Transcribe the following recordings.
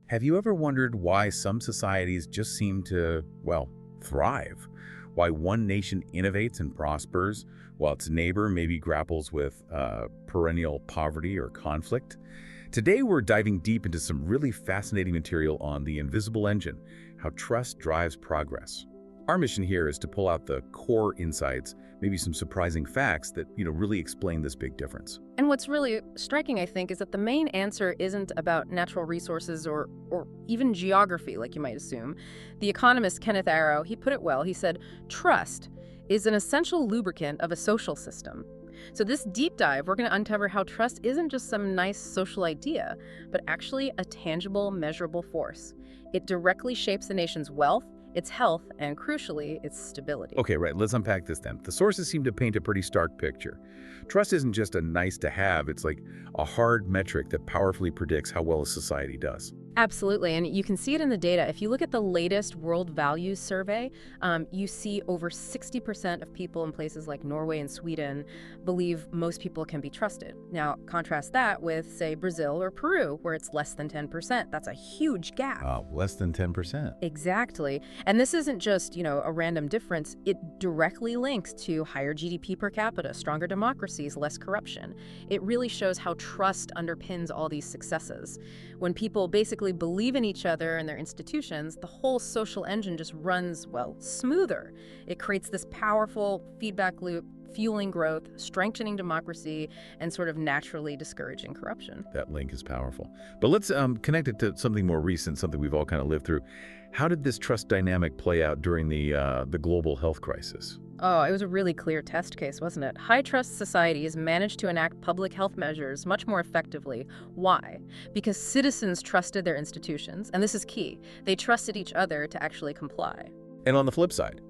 Have you ever wondered why some societies just seem to, well, thrive? Why one nation innovates and prospers while its neighbor maybe grapples with perennial poverty or conflict? Today, we're diving deep into some really fascinating material on the invisible engine, how trust drives progress. Our mission here is to pull out the core insights, maybe some surprising facts that, really explain this big difference. And what's really striking, I think, is that the main answer isn't about natural resources or even geography, like you might assume. The economist Kenneth Arrow, he put it well. He said, trust is an essential lubricant of a social system. So this deep dive, we're going to uncover how trust isn't just some nice social idea, but actually a tangible, measurable force. It directly shapes the nation's wealth, its health, and crucially, its stability. Okay, right, let's unpack this then. The sources seem to paint a pretty stark picture. Trust isn't just a nice to have, it's like a hard metric that powerfully predicts how well a society does. Absolutely, and you can see it in the data. If you look at the latest World Values Survey, you see over 60% of people in places like Norway and Sweden believe most people can be trusted. Now, contrast that with, say, Brazil or Peru, where it's less than 10%. That's a huge gap. Less than 10%. Exactly. And this isn't just, a random difference. It directly links to higher GDP per capita, stronger democracies, less corruption. It really shows how trust underpins all these successes. When people basically believe in each other and their institutions, the whole social engine just runs, smoother. It creates this powerful feedback loop, fueling growth, strengthening democracy, and sort of naturally discouraging corruption. That link is powerful. But let's connect it to something more recent, something we've all kind of lived through. How did this trust dynamic play out during the global health crisis? Oh, it was a really clear test case, wasn't it? High-trust societies managed to enact public health measures much more effectively. Why? Because citizens trusted their institutions, and this is key. They trusted each other to actually comply. And on the flip side,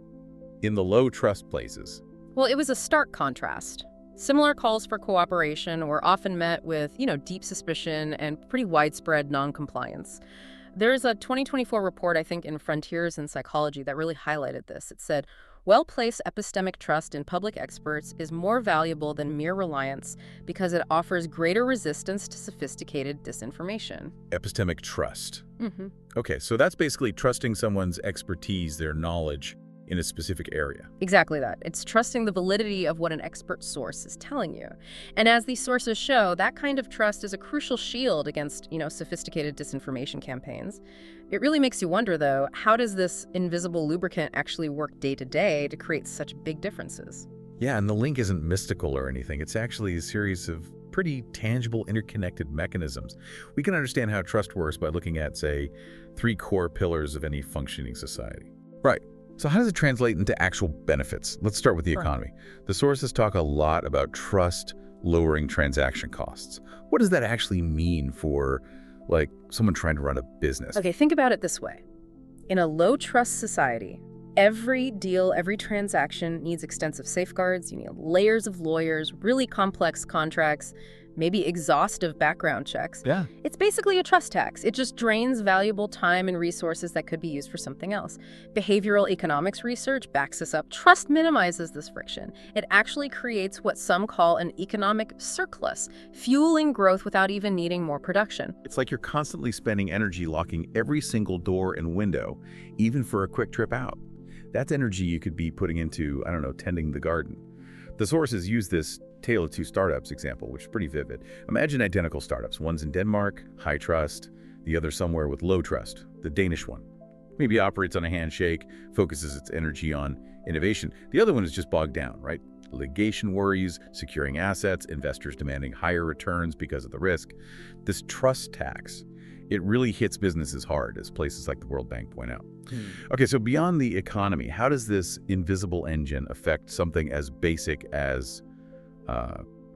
in the low-trust places? Well, it was a stark contrast. Similar calls for cooperation were often met with, deep suspicion and pretty widespread non-compliance. There's a 2024 report, I think, in Frontiers in Psychology that really highlighted this. It said, well-placed epistemic trust in public experts is more valuable than mere reliance because it offers greater resistance to sophisticated disinformation. Epistemic trust. Mm-hmm. Okay, so that's basically trusting someone's expertise, their knowledge in a specific area. Exactly that. It's trusting the validity of what an expert source is telling you. And as these sources show, that kind of trust is a crucial shield against, sophisticated disinformation campaigns. It really makes you wonder, though, how does this invisible lubricant actually work day to day to create such big differences? Yeah, and the link isn't mystical or anything. It's actually a series of pretty tangible, interconnected mechanisms. We can understand how trust works by looking at, say, 3 core pillars of any functioning society. Right. So how does it translate into actual benefits? Let's start with the economy. The sources talk a lot about trust lowering transaction costs. What does that actually mean for, someone trying to run a business? Okay, think about it this way. In a low-trust society, every deal, every transaction needs extensive safeguards. You need layers of lawyers, really complex contracts, maybe exhaustive background checks. Yeah. It's basically a trust tax. It just drains valuable time and resources that could be used for something else. Behavioral economics research backs this up. Trust minimizes this friction. It actually creates what some call an economic surplus, fueling growth without even needing more production. It's like you're constantly spending energy locking every single door and window, even for a quick trip out. That's energy you could be putting into, tending the garden. The sources use this tale of 2 startups example, which is pretty vivid. Imagine identical startups. One's in Denmark, high trust, the other somewhere with low trust, the Danish one. Maybe operates on a handshake, focuses its energy on innovation. The other one is just bogged down, right? Litigation worries, securing assets, investors demanding higher returns because of the risk. This trust tax, it really hits businesses hard, as places like the World Bank point out. Okay, so beyond the economy, how does this invisible engine affect something as basic as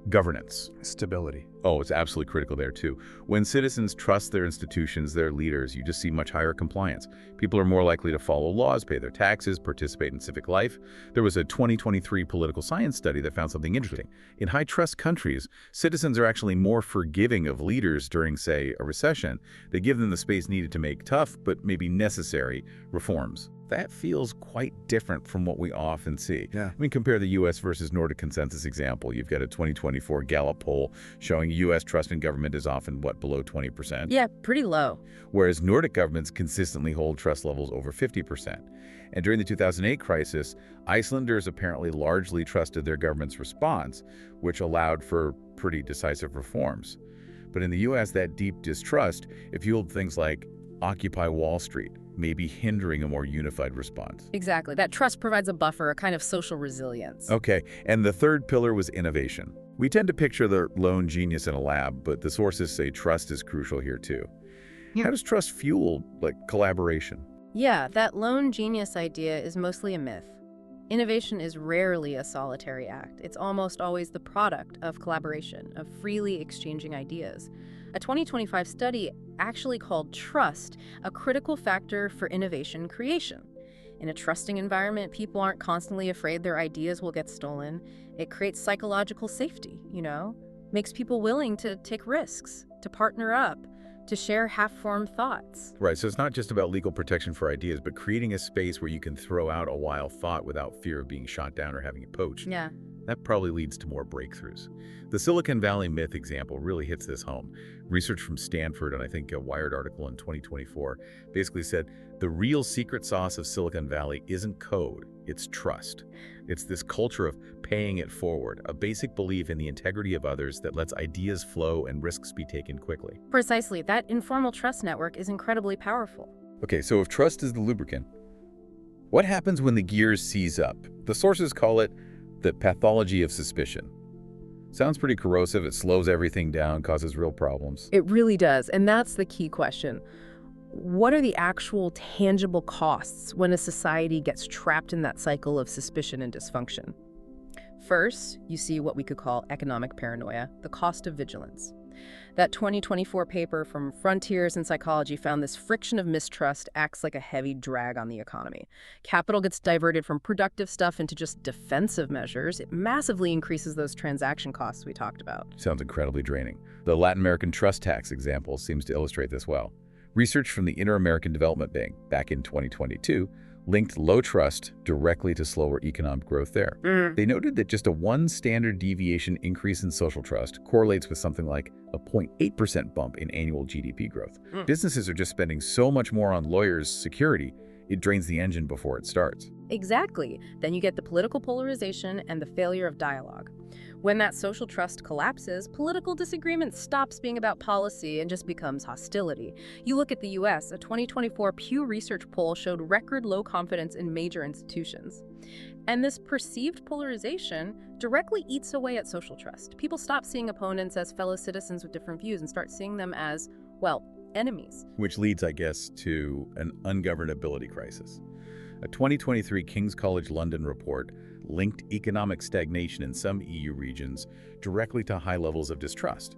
governance? Stability. Oh, it's absolutely critical there too. When citizens trust their institutions, their leaders, you just see much higher compliance. People are more likely to follow laws, pay their taxes, participate in civic life. There was a 2023 political science study that found something interesting. In high-trust countries, citizens are actually more forgiving of leaders during, say, a recession. They give them the space needed to make tough, but maybe necessary, reforms. That feels quite different from what we often see. Yeah. I mean, compare the U.S. versus Nordic consensus example. You've got a 2024 Gallup poll showing U.S. trust in government is often, below 20%? Yeah, pretty low. Whereas Nordic governments consistently hold trust levels over 50%. And during the 2008 crisis, Icelanders apparently largely trusted their government's response, which allowed for pretty decisive reforms. But in the U.S., that deep distrust, it fueled things like Occupy Wall Street, maybe hindering a more unified response. Exactly. That trust provides a buffer, a kind of social resilience. Okay, and the third pillar was innovation. We tend to picture the lone genius in a lab, but the sources say trust is crucial here too. Yeah. How does trust fuel, collaboration? Yeah, that lone genius idea is mostly a myth. Innovation is rarely a solitary act. It's almost always the product of collaboration, of freely exchanging ideas. A 2025 study actually called trust a critical factor for innovation creation. In a trusting environment, people aren't constantly afraid their ideas will get stolen. It creates psychological safety, makes people willing to take risks, to partner up, to share half-formed thoughts. Right, so it's not just about legal protection for ideas, but creating a space where you can throw out a wild thought without fear of being shot down or having it poached. Yeah. That probably leads to more breakthroughs. The Silicon Valley myth example really hits this home. Research from Stanford, and I think a Wired article in 2024, basically said the real secret sauce of Silicon Valley isn't code, it's trust. It's this culture of paying it forward, a basic belief in the integrity of others that lets ideas flow and risks be taken quickly. Precisely. That informal trust network is incredibly powerful. Okay, so if trust is the lubricant, what happens when the gears seize up? The sources call it the pathology of suspicion. Sounds pretty corrosive. It slows everything down, causes real problems. It really does, and that's the key question. What are the actual tangible costs when a society gets trapped in that cycle of suspicion and dysfunction? First, you see what we could call economic paranoia, the cost of vigilance. That 2024 paper from Frontiers in Psychology found this friction of mistrust acts like a heavy drag on the economy. Capital gets diverted from productive stuff into just defensive measures. It massively increases those transaction costs we talked about. Sounds incredibly draining. The Latin American trust tax example seems to illustrate this well. Research from the Inter-American Development Bank back in 2022 linked low trust directly to slower economic growth there. They noted that just a 1 standard deviation increase in social trust correlates with something like a 0.8% bump in annual GDP growth. Businesses are just spending so much more on lawyers' security, it drains the engine before it starts. Exactly. Then you get the political polarization and the failure of dialogue. When that social trust collapses, political disagreement stops being about policy and just becomes hostility. You look at the US, a 2024 Pew Research poll showed record low confidence in major institutions. And this perceived polarization directly eats away at social trust. People stop seeing opponents as fellow citizens with different views and start seeing them as, enemies. Which leads, I guess, to an ungovernability crisis. A 2023 King's College London report linked economic stagnation in some EU regions directly to high levels of distrust.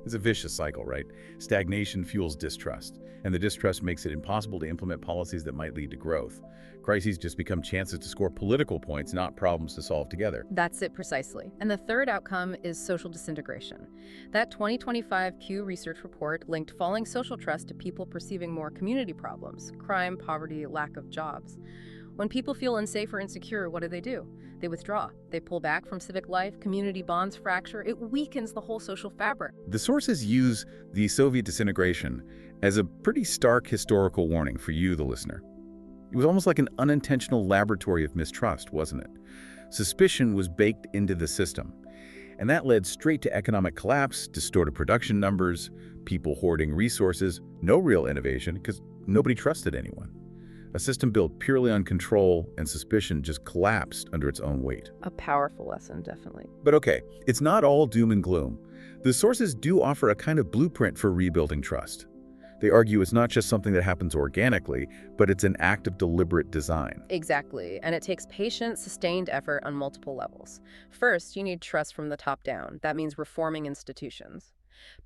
It's a vicious cycle, right? Stagnation fuels distrust, and the distrust makes it impossible to implement policies that might lead to growth. Crises just become chances to score political points, not problems to solve together. That's it precisely. And the third outcome is social disintegration. That 2025 Pew Research report linked falling social trust to people perceiving more community problems, crime, poverty, lack of jobs. When people feel unsafe or insecure, what do? They withdraw. They pull back from civic life, community bonds fracture. It weakens the whole social fabric. The sources use the Soviet disintegration as a pretty stark historical warning for you, the listener. It was almost like an unintentional laboratory of mistrust, wasn't it? Suspicion was baked into the system, and that led straight to economic collapse, distorted production numbers, people hoarding resources, no real innovation because nobody trusted anyone. A system built purely on control and suspicion just collapsed under its own weight. A powerful lesson, definitely. But okay, it's not all doom and gloom. The sources do offer a kind of blueprint for rebuilding trust. They argue it's not just something that happens organically, but it's an act of deliberate design. Exactly, and it takes patient, sustained effort on multiple levels. First, you need trust from the top down. That means reforming institutions.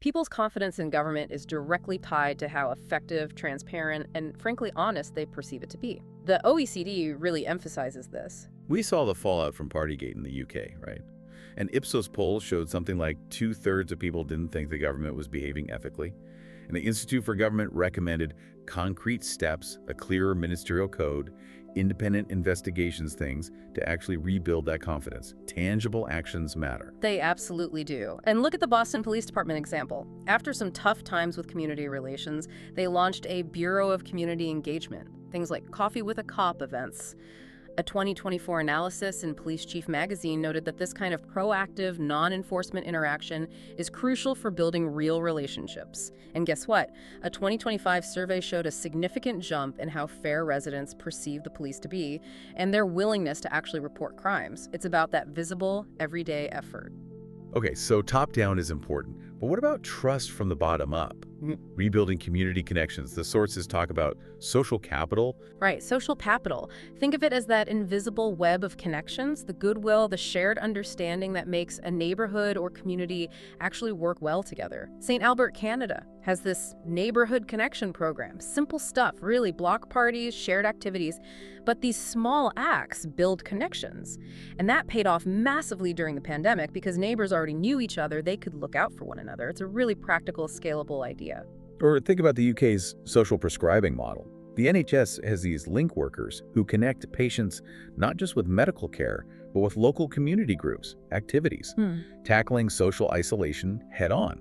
People's confidence in government is directly tied to how effective, transparent, and frankly honest they perceive it to be. The OECD really emphasizes this. We saw the fallout from Partygate in the UK, right? An Ipsos poll showed something like 2/3 of people didn't think the government was behaving ethically. And the Institute for Government recommended concrete steps, a clearer ministerial code, independent investigations things to actually rebuild that confidence. Tangible actions matter. They absolutely do. And look at the Boston Police Department example. After some tough times with community relations, they launched a Bureau of Community Engagement, things like Coffee with a Cop events. A 2024 analysis in Police Chief magazine noted that this kind of proactive, non-enforcement interaction is crucial for building real relationships. And guess what? A 2025 survey showed a significant jump in how fair residents perceive the police to be and their willingness to actually report crimes. It's about that visible, everyday effort. Okay, so top-down is important, but what about trust from the bottom up? Rebuilding community connections. The sources talk about social capital. Right, social capital. Think of it as that invisible web of connections, the goodwill, the shared understanding that makes a neighborhood or community actually work well together. St. Albert, Canada has this neighborhood connection program. Simple stuff, really, block parties, shared activities. But these small acts build connections. And that paid off massively during the pandemic because neighbors already knew each other. They could look out for one another. It's a really practical, scalable idea. Or think about the UK's social prescribing model. The NHS has these link workers who connect patients not just with medical care, but with local community groups, activities, tackling social isolation head-on.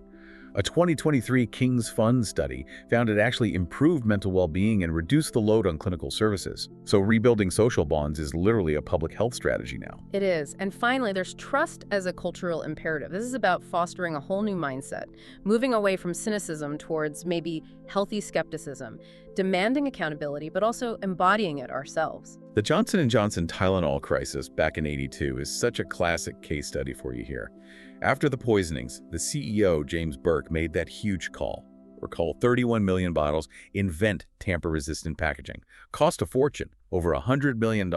A 2023 King's Fund study found it actually improved mental well-being and reduced the load on clinical services. So rebuilding social bonds is literally a public health strategy now. It is. And finally, there's trust as a cultural imperative. This is about fostering a whole new mindset, moving away from cynicism towards maybe healthy skepticism, demanding accountability, but also embodying it ourselves. The Johnson & Johnson Tylenol crisis back in '82 is such a classic case study for you here. After the poisonings, the CEO, James Burke, made that huge call. Recall 31 million bottles, invent tamper-resistant packaging. Cost a fortune, over $100 million.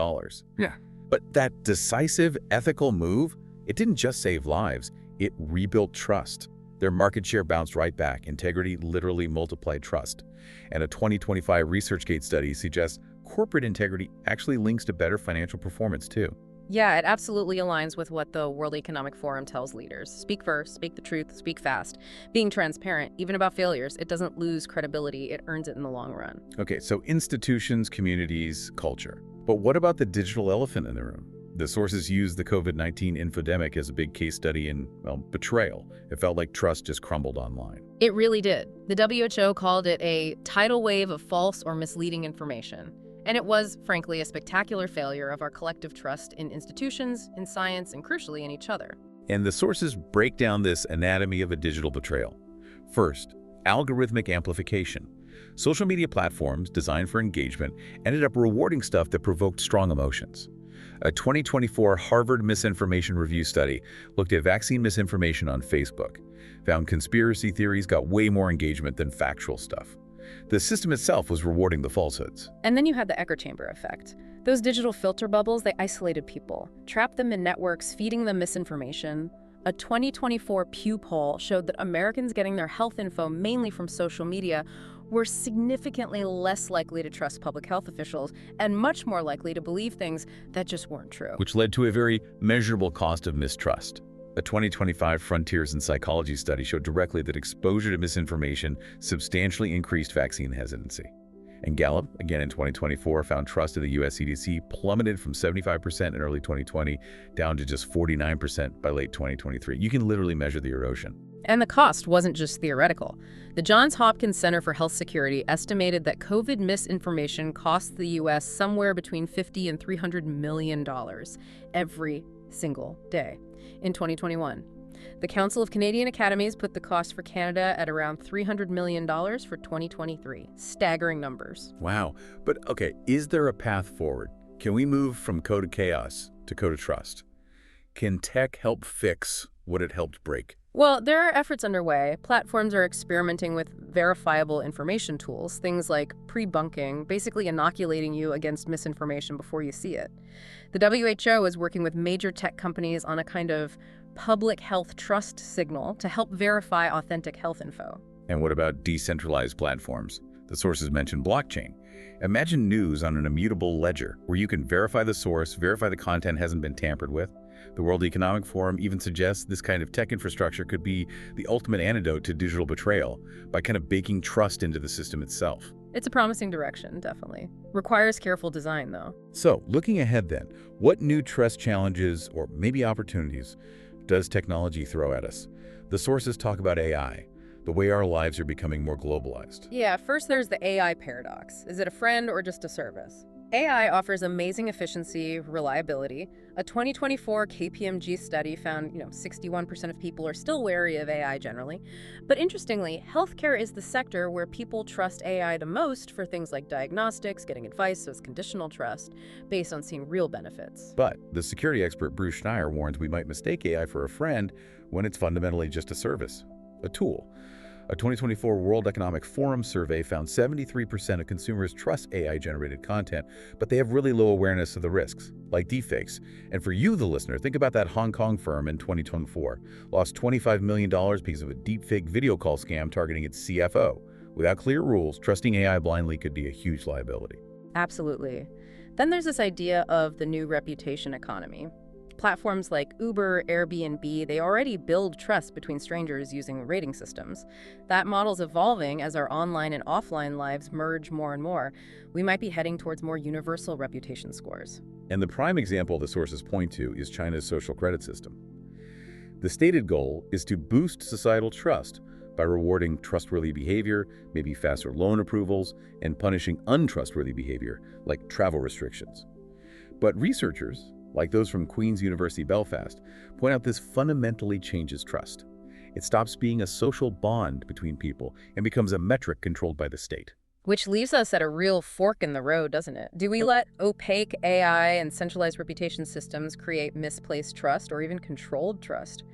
Yeah. But that decisive, ethical move, it didn't just save lives, it rebuilt trust. Their market share bounced right back. Integrity literally multiplied trust. And a 2025 ResearchGate study suggests corporate integrity actually links to better financial performance too. Yeah, it absolutely aligns with what the World Economic Forum tells leaders. Speak first, speak the truth, speak fast. Being transparent, even about failures, it doesn't lose credibility, it earns it in the long run. Okay, so institutions, communities, culture. But what about the digital elephant in the room? The sources use the COVID-19 infodemic as a big case study in, well, betrayal. It felt like trust just crumbled online. It really did. The WHO called it a tidal wave of false or misleading information. And it was, frankly, a spectacular failure of our collective trust in institutions, in science, and crucially in each other. And the sources break down this anatomy of a digital betrayal. First, algorithmic amplification. Social media platforms designed for engagement ended up rewarding stuff that provoked strong emotions. A 2024 Harvard Misinformation Review study looked at vaccine misinformation on Facebook, found conspiracy theories got way more engagement than factual stuff. The system itself was rewarding the falsehoods. And then you had the echo chamber effect. Those digital filter bubbles, they isolated people, trapped them in networks, feeding them misinformation. A 2024 Pew poll showed that Americans getting their health info mainly from social media were significantly less likely to trust public health officials and much more likely to believe things that just weren't true. Which led to a very measurable cost of mistrust. A 2025 Frontiers in Psychology study showed directly that exposure to misinformation substantially increased vaccine hesitancy. And Gallup, again in 2024, found trust in the US CDC plummeted from 75% in early 2020 down to just 49% by late 2023. You can literally measure the erosion. And the cost wasn't just theoretical. The Johns Hopkins Center for Health Security estimated that COVID misinformation cost the U.S. somewhere between $50 and $300 million every single day in 2021. The Council of Canadian Academies put the cost for Canada at around $300 million for 2023. Staggering numbers. Wow. But okay, is there a path forward? Can we move from code of chaos to code of trust? Can tech help fix what it helped break? Well, there are efforts underway. Platforms are experimenting with verifiable information tools, things like pre-bunking, basically inoculating you against misinformation before you see it. The WHO is working with major tech companies on a kind of public health trust signal to help verify authentic health info. And what about decentralized platforms? The sources mentioned blockchain. Imagine news on an immutable ledger where you can verify the source, verify the content hasn't been tampered with. The World Economic Forum even suggests this kind of tech infrastructure could be the ultimate antidote to digital betrayal by kind of baking trust into the system itself. It's a promising direction, definitely. Requires careful design, though. So, looking ahead then, what new trust challenges or maybe opportunities does technology throw at us? The sources talk about AI, the way our lives are becoming more globalized. Yeah, first there's the AI paradox. Is it a friend or just a service? AI offers amazing efficiency, reliability. A 2024 KPMG study found, 61% of people are still wary of AI generally. But interestingly, healthcare is the sector where people trust AI the most for things like diagnostics, getting advice, so it's conditional trust, based on seeing real benefits. But the security expert Bruce Schneier warns we might mistake AI for a friend when it's fundamentally just a service, a tool. A 2024 World Economic Forum survey found 73% of consumers trust AI-generated content, but they have really low awareness of the risks, like deepfakes. And for you, the listener, think about that Hong Kong firm in 2024. Lost $25 million because of a deepfake video call scam targeting its CFO. Without clear rules, trusting AI blindly could be a huge liability. Absolutely. Then there's this idea of the new reputation economy. Platforms like Uber, Airbnb, they already build trust between strangers using rating systems. That model's evolving as our online and offline lives merge more and more. We might be heading towards more universal reputation scores. And the prime example the sources point to is China's social credit system. The stated goal is to boost societal trust by rewarding trustworthy behavior, maybe faster loan approvals, and punishing untrustworthy behavior, like travel restrictions. But researchers, like those from Queen's University Belfast, point out this fundamentally changes trust. It stops being a social bond between people and becomes a metric controlled by the state. Which leaves us at a real fork in the road, doesn't it? Do we let opaque AI and centralized reputation systems create misplaced trust or even controlled trust?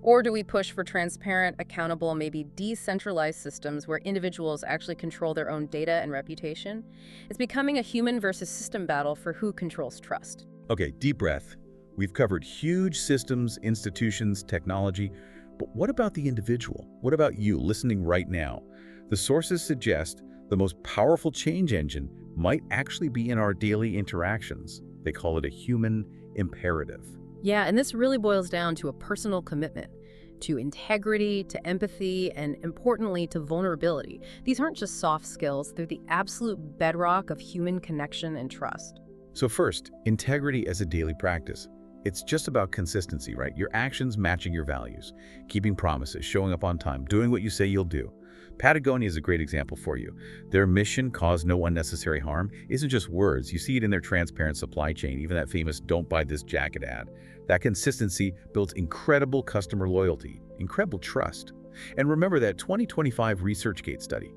Or do we push for transparent, accountable, maybe decentralized systems where individuals actually control their own data and reputation? It's becoming a human versus system battle for who controls trust. Okay, deep breath. We've covered huge systems, institutions, technology, but what about the individual? What about you listening right now? The sources suggest the most powerful change engine might actually be in our daily interactions. They call it a human imperative. Yeah, and this really boils down to a personal commitment to integrity, to empathy, and importantly, to vulnerability. These aren't just soft skills, they're the absolute bedrock of human connection and trust. So first, integrity as a daily practice. It's just about consistency, right? Your actions matching your values, keeping promises, showing up on time, doing what you say you'll do. Patagonia is a great example for you. Their mission, cause no unnecessary harm, isn't just words. You see it in their transparent supply chain, even that famous "don't buy this jacket" ad. That consistency builds incredible customer loyalty, incredible trust. And remember that 2025 ResearchGate study.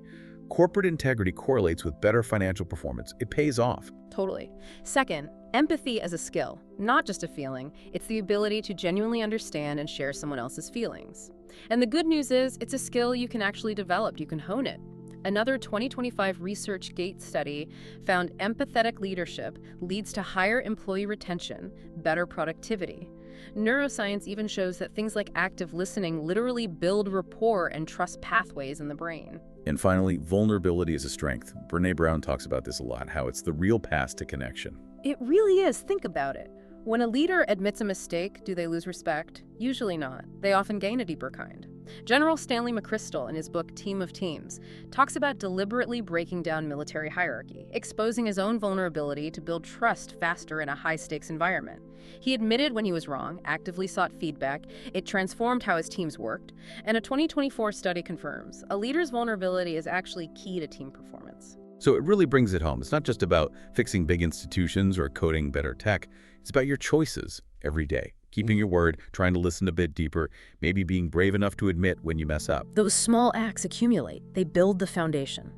Corporate integrity correlates with better financial performance. It pays off. Totally. Second, empathy as a skill, not just a feeling. It's the ability to genuinely understand and share someone else's feelings. And the good news is, it's a skill you can actually develop. You can hone it. Another 2025 ResearchGate study found empathetic leadership leads to higher employee retention, better productivity. Neuroscience even shows that things like active listening literally build rapport and trust pathways in the brain. And finally, vulnerability is a strength. Brené Brown talks about this a lot, how it's the real path to connection. It really is. Think about it. When a leader admits a mistake, do they lose respect? Usually not. They often gain a deeper kind. General Stanley McChrystal, in his book Team of Teams, talks about deliberately breaking down military hierarchy, exposing his own vulnerability to build trust faster in a high-stakes environment. He admitted when he was wrong, actively sought feedback, it transformed how his teams worked, and a 2024 study confirms a leader's vulnerability is actually key to team performance. So it really brings it home. It's not just about fixing big institutions or coding better tech. It's about your choices every day. Keeping your word, trying to listen a bit deeper, maybe being brave enough to admit when you mess up. Those small acts accumulate. They build the foundation.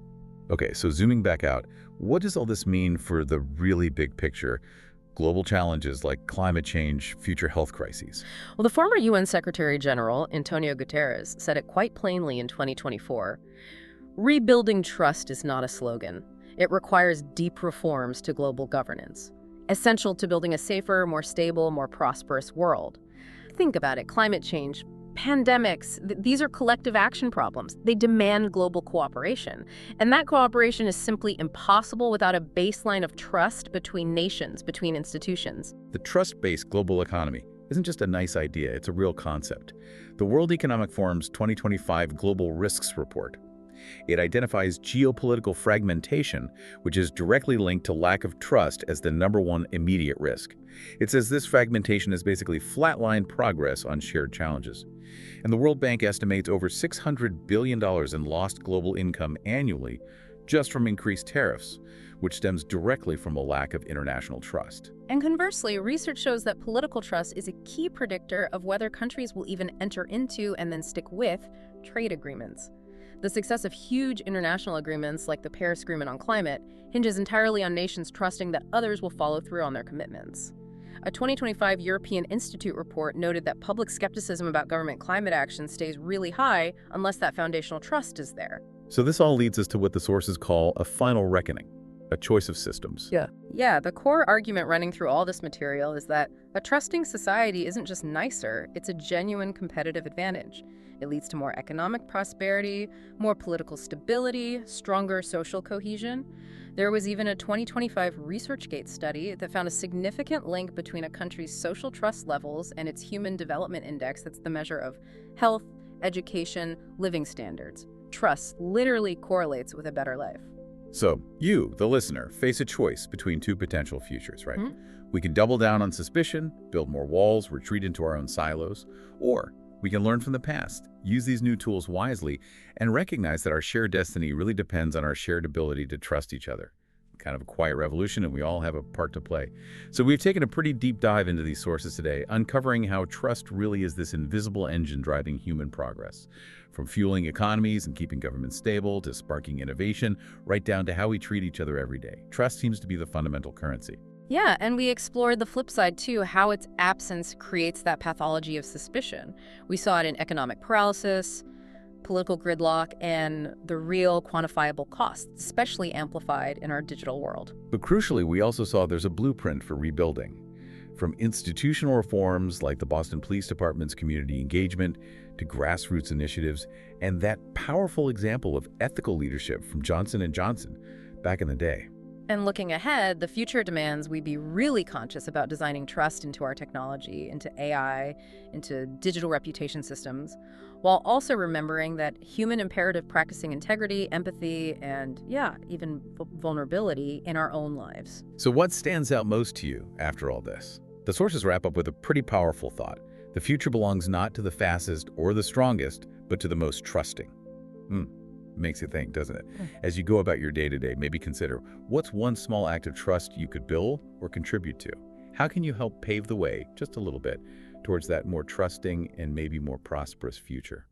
Okay, so zooming back out, what does all this mean for the really big picture? Global challenges like climate change, future health crises. Well, the former UN Secretary General, Antonio Guterres, said it quite plainly in 2024. Rebuilding trust is not a slogan. It requires deep reforms to global governance, essential to building a safer, more stable, more prosperous world. Think about it, climate change, pandemics, these are collective action problems. They demand global cooperation. And that cooperation is simply impossible without a baseline of trust between nations, between institutions. The trust-based global economy isn't just a nice idea, it's a real concept. The World Economic Forum's 2025 Global Risks Report. It identifies geopolitical fragmentation, which is directly linked to lack of trust as the #1 immediate risk. It says this fragmentation has basically flatlined progress on shared challenges. And the World Bank estimates over $600 billion in lost global income annually just from increased tariffs, which stems directly from a lack of international trust. And conversely, research shows that political trust is a key predictor of whether countries will even enter into and then stick with trade agreements. The success of huge international agreements like the Paris Agreement on Climate hinges entirely on nations trusting that others will follow through on their commitments. A 2025 European Institute report noted that public skepticism about government climate action stays really high unless that foundational trust is there. So this all leads us to what the sources call a final reckoning, a choice of systems. Yeah, the core argument running through all this material is that a trusting society isn't just nicer, it's a genuine competitive advantage. It leads to more economic prosperity, more political stability, stronger social cohesion. There was even a 2025 ResearchGate study that found a significant link between a country's social trust levels and its Human Development Index, that's the measure of health, education, living standards. Trust literally correlates with a better life. So you, the listener, face a choice between two potential futures, right? We can double down on suspicion, build more walls, retreat into our own silos, or we can learn from the past, use these new tools wisely, and recognize that our shared destiny really depends on our shared ability to trust each other. Kind of a quiet revolution, and we all have a part to play. So we've taken a pretty deep dive into these sources today, uncovering how trust really is this invisible engine driving human progress. From fueling economies and keeping governments stable, to sparking innovation, right down to how we treat each other every day. Trust seems to be the fundamental currency. Yeah, and we explored the flip side too, how its absence creates that pathology of suspicion. We saw it in economic paralysis, political gridlock, and the real quantifiable costs, especially amplified in our digital world. But crucially, we also saw there's a blueprint for rebuilding. From institutional reforms like the Boston Police Department's community engagement to grassroots initiatives, and that powerful example of ethical leadership from Johnson & Johnson back in the day. And looking ahead, the future demands we be really conscious about designing trust into our technology, into AI, into digital reputation systems, while also remembering that human imperative practicing integrity, empathy, and even vulnerability in our own lives. So what stands out most to you after all this? The sources wrap up with a pretty powerful thought. The future belongs not to the fastest or the strongest, but to the most trusting. Makes you think, doesn't it? As you go about your day-to-day, maybe consider, what's one small act of trust you could build or contribute to? How can you help pave the way, just a little bit, towards that more trusting and maybe more prosperous future?